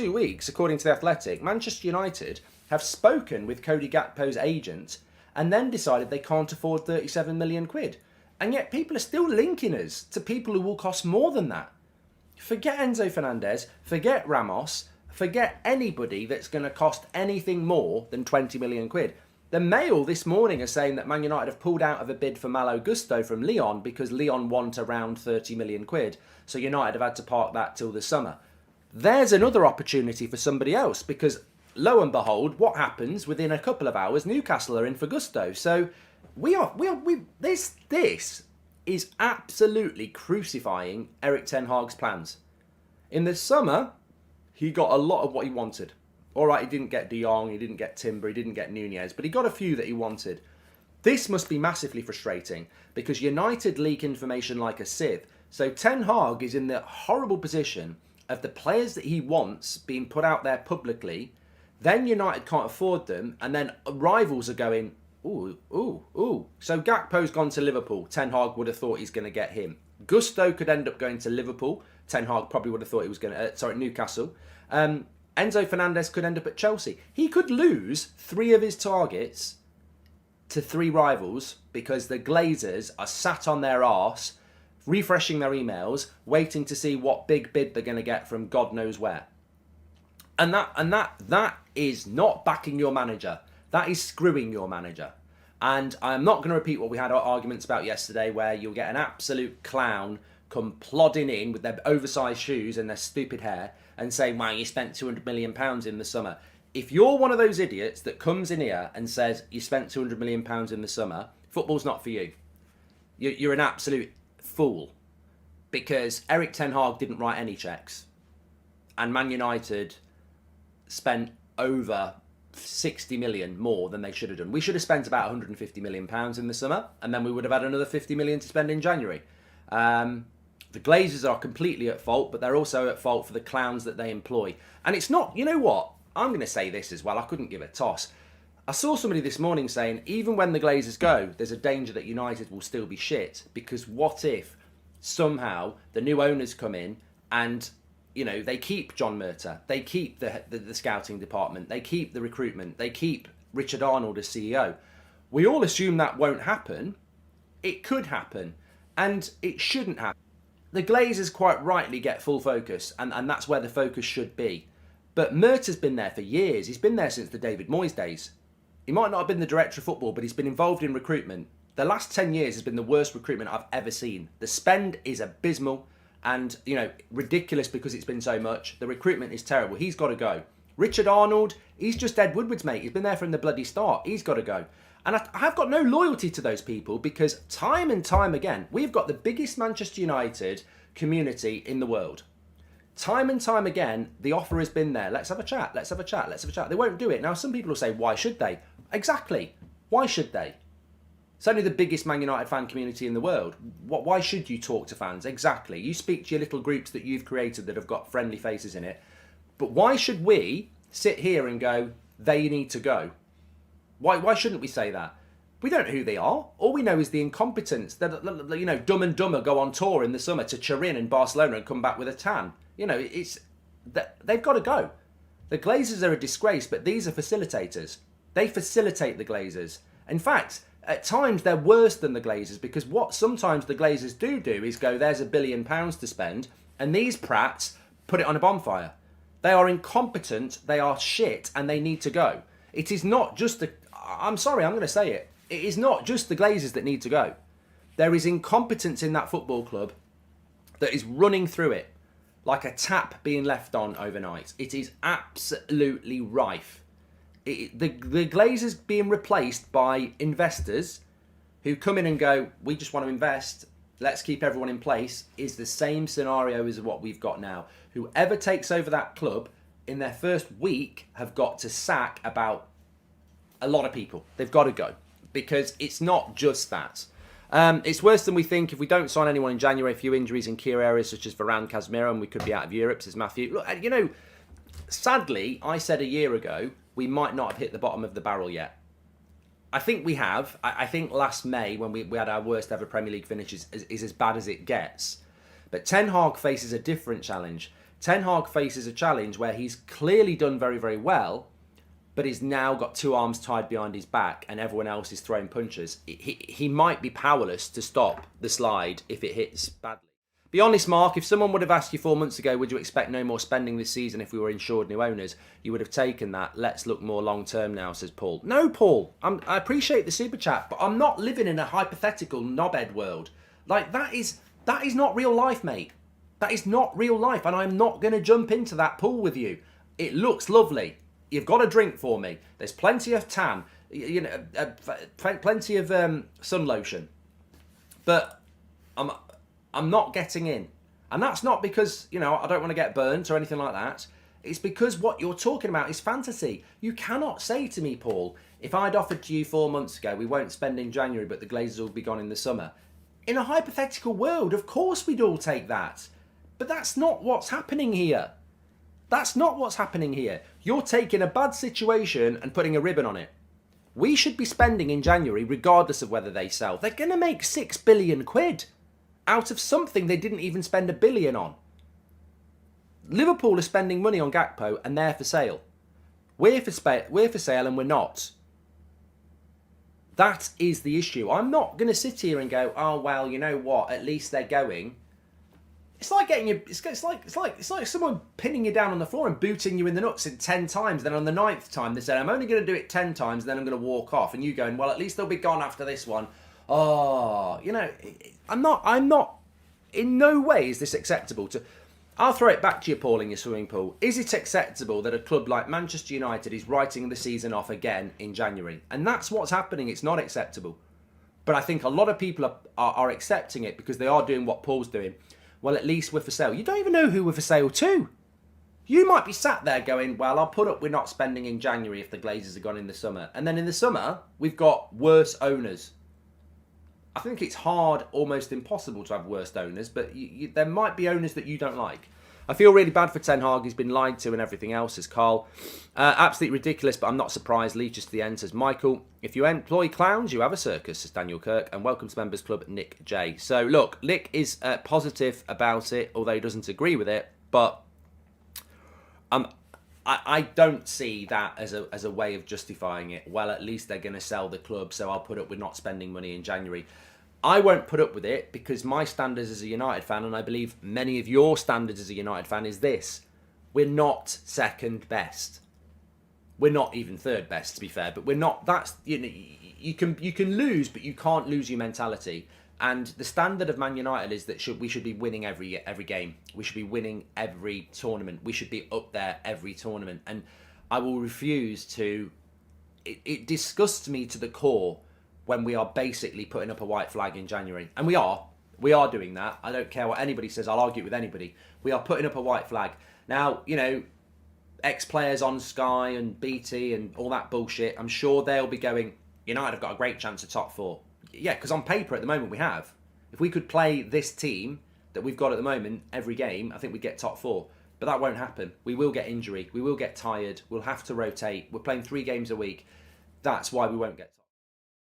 2 weeks, according to The Athletic, Manchester United have spoken with Cody Gakpo's agent and then decided they can't afford 37 million quid. And yet people are still linking us to people who will cost more than that. Forget Enzo Fernandez, forget Ramos, forget anybody that's going to cost anything more than 20 million quid. The Mail this morning are saying that Man United have pulled out of a bid for Malo Gusto from Lyon because Lyon want around 30 million quid. So United have had to park that till the summer. There's another opportunity for somebody else because lo and behold, what happens within a couple of hours? Newcastle are in for Gusto. So this is absolutely crucifying Erik ten Hag's plans. In the summer, he got a lot of what he wanted. All right, he didn't get De Jong, he didn't get Timber, he didn't get Nunez, but he got a few that he wanted. This must be massively frustrating because United leak information like a sieve. So Ten Hag is in the horrible position of the players that he wants being put out there publicly. Then United can't afford them, and then rivals are going, ooh. So Gakpo's gone to Liverpool. Ten Hag would have thought he's going to get him. Gusto could end up going to Liverpool. Ten Hag probably would have thought he was going to, Newcastle. Enzo Fernandez could end up at Chelsea. He could lose 3 of his targets to 3 rivals because the Glazers are sat on their arse, refreshing their emails, waiting to see what big bid they're going to get from God knows where. And that is not backing your manager. That is screwing your manager. And I'm not going to repeat what we had our arguments about yesterday, where you'll get an absolute clown come plodding in with their oversized shoes and their stupid hair and say, "Wow, you spent £200 million in the summer." If you're one of those idiots that comes in here and says you spent £200 million in the summer, football's not for you. You're an absolute fool, because Erik ten Hag didn't write any cheques, and Man United spent over 60 million more than they should have done. We should have spent about 150 million pounds in the summer, and then we would have had another 50 million to spend in January. The Glazers are completely at fault, but they're also at fault for the clowns that they employ. And it's not, you know what? I'm going to say this as well. I couldn't give a toss. I saw somebody this morning saying, even when the Glazers go, there's a danger that United will still be shit. Because what if somehow the new owners come in and, you know, they keep John Murtagh, they keep the scouting department, they keep the recruitment, they keep Richard Arnold as CEO. We all assume that won't happen. It could happen, and it shouldn't happen. The Glazers quite rightly get full focus, and that's where the focus should be. But Murtagh's been there for years. He's been there since the David Moyes days. He might not have been the director of football, but he's been involved in recruitment. The last 10 years has been the worst recruitment I've ever seen. The spend is abysmal and, you know, ridiculous because it's been so much. The recruitment is terrible. He's got to go. Richard Arnold, he's just Ed Woodward's mate. He's been there from the bloody start. He's got to go. And I have got no loyalty to those people because time and time again, we've got the biggest Manchester United community in the world. Time and time again, the offer has been there. Let's have a chat. Let's have a chat. Let's have a chat. They won't do it. Now, some people will say, why should they? Exactly. Why should they? It's only the biggest Man United fan community in the world. Why should you talk to fans? Exactly. You speak to your little groups that you've created that have got friendly faces in it. But why should we sit here and go, they need to go? Why shouldn't we say that? We don't know who they are. All we know is the incompetence. That, you know, Dumb and Dumber go on tour in the summer to Turin and Barcelona and come back with a tan. You know, they've got to go. The Glazers are a disgrace, but these are facilitators. They facilitate the Glazers. In fact, at times they're worse than the Glazers, because what sometimes the Glazers do is go, there's £1 billion to spend, and these prats put it on a bonfire. They are incompetent, they are shit, and they need to go. It is not just I'm sorry, I'm going to say it. It is not just the Glazers that need to go. There is incompetence in that football club that is running through it like a tap being left on overnight. It is absolutely rife. The Glazers being replaced by investors who come in and go, we just want to invest, let's keep everyone in place, is the same scenario as what we've got now. Whoever takes over that club in their first week have got to sack about a lot of people. They've got to go, because it's not just that. It's worse than we think. If we don't sign anyone in January, a few injuries in key areas such as Varane, Casemiro, and we could be out of Europe, says Matthew. Look, you know, sadly, I said a year ago we might not have hit the bottom of the barrel yet. I think we have. I think last May, when we had our worst ever Premier League finish, is as bad as it gets. But Ten Hag faces a different challenge. Ten Hag faces a challenge where he's clearly done very, very well, but he's now got two arms tied behind his back and everyone else is throwing punches. He might be powerless to stop the slide if it hits badly. Be honest, Mark, if someone would have asked you 4 months ago, would you expect no more spending this season if we were insured new owners, you would have taken that. Let's look more long term now, says Paul. No, Paul, I appreciate the super chat, but I'm not living in a hypothetical knobhead world. Like, that is not real life, mate. That is not real life, and I'm not going to jump into that pool with you. It looks lovely. You've got a drink for me. There's plenty of tan, plenty of sun lotion, but I'm not getting in. And that's not because, I don't want to get burnt or anything like that. It's because what you're talking about is fantasy. You cannot say to me, Paul, if I'd offered to you 4 months ago, we won't spend in January, but the Glazers will be gone in the summer. In a hypothetical world, of course we'd all take that. But that's not what's happening here. That's not what's happening here. You're taking a bad situation and putting a ribbon on it. We should be spending in January regardless of whether they sell. They're going to make 6 billion quid out of something they didn't even spend $1 billion on. Liverpool are spending money on Gakpo and they're for sale. We're for sale and we're not. That is the issue. I'm not going to sit here and go, oh well, you know what? At least they're going. It's like getting you. It's like someone pinning you down on the floor and booting you in the nuts 10 times. Then on the 9th time they said, I'm only going to do it 10 times. Then I'm going to walk off. And you going, well, at least they'll be gone after this one. Oh, I'm not. In no way is this acceptable to. I'll throw it back to you, Paul, in your swimming pool. Is it acceptable that a club like Manchester United is writing the season off again in January? And that's what's happening. It's not acceptable. But I think a lot of people are accepting it because they are doing what Paul's doing. Well, at least we're for sale. You don't even know who we're for sale to. You might be sat there going, well, I'll put up we're not spending in January if the Glazers are gone in the summer. And then in the summer, we've got worse owners. I think it's hard, almost impossible to have worse owners, but there might be owners that you don't like. I feel really bad for Ten Hag. He's been lied to and everything else, says Carl. Absolutely ridiculous, but I'm not surprised. Leeches to the end, says Michael. If you employ clowns, you have a circus, says Daniel Kirk. And welcome to Members Club, Nick J. So, look, Nick is positive about it, although he doesn't agree with it. But I don't see that as a way of justifying it. Well, at least they're going to sell the club, so I'll put up with not spending money in January. I won't put up with it because my standards as a United fan, and I believe many of your standards as a United fan, is this. We're not second best. We're not even third best, to be fair, but we're not. That's, you can lose, but you can't lose your mentality. And the standard of Man United is that we should be winning every game. We should be winning every tournament. We should be up there every tournament. And I will refuse to. It disgusts me to the core when we are basically putting up a white flag in January. And we are doing that. I don't care what anybody says. I'll argue with anybody. We are putting up a white flag. Now, ex-players on Sky and BT and all that bullshit, I'm sure they'll be going, United have got a great chance of top 4. Yeah, because on paper at the moment we have. If we could play this team that we've got at the moment every game, I think we'd get top 4. But that won't happen. We will get injury. We will get tired. We'll have to rotate. We're playing 3 games a week. That's why we won't get top 4.